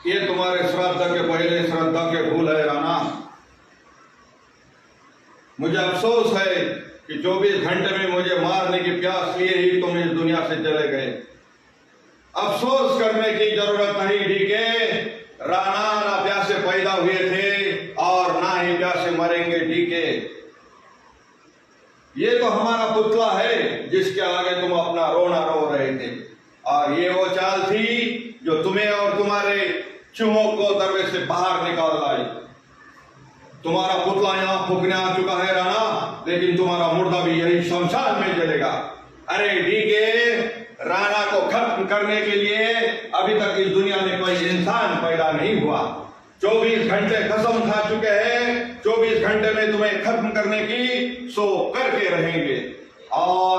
ये तुम्हारे श्राद्ध के पहले श्रद्धा के फूल है राणा। मुझे अफसोस है कि 24 घंटे में मुझे मारने की प्यास लिए ही तुम इस दुनिया से चले गए। अफसोस करने की जरूरत नहीं डीके। राणा ना प्यासे पैदा हुए थे और ना ही प्यासे मरेंगे डीके। ये तो हमारा पुतला है जिसके आगे तुम अपना रोना रो रहे थे, और ये वो चाल थी जो तुम्हें और तुम्हारे चूहों को दरवाजे से बाहर निकाल लाई। तुम्हारा पुतला यहाँ फूकने आ चुका है राणा, लेकिन तुम्हारा मुर्दा भी यही शमशान में जलेगा। अरे डीके, राणा को खत्म करने के लिए अभी तक इस दुनिया में कोई इंसान पैदा नहीं हुआ। 24 घंटे कसम खा चुके हैं, 24 घंटे में तुम्हें खत्म करने की, सो करके रहेंगे। और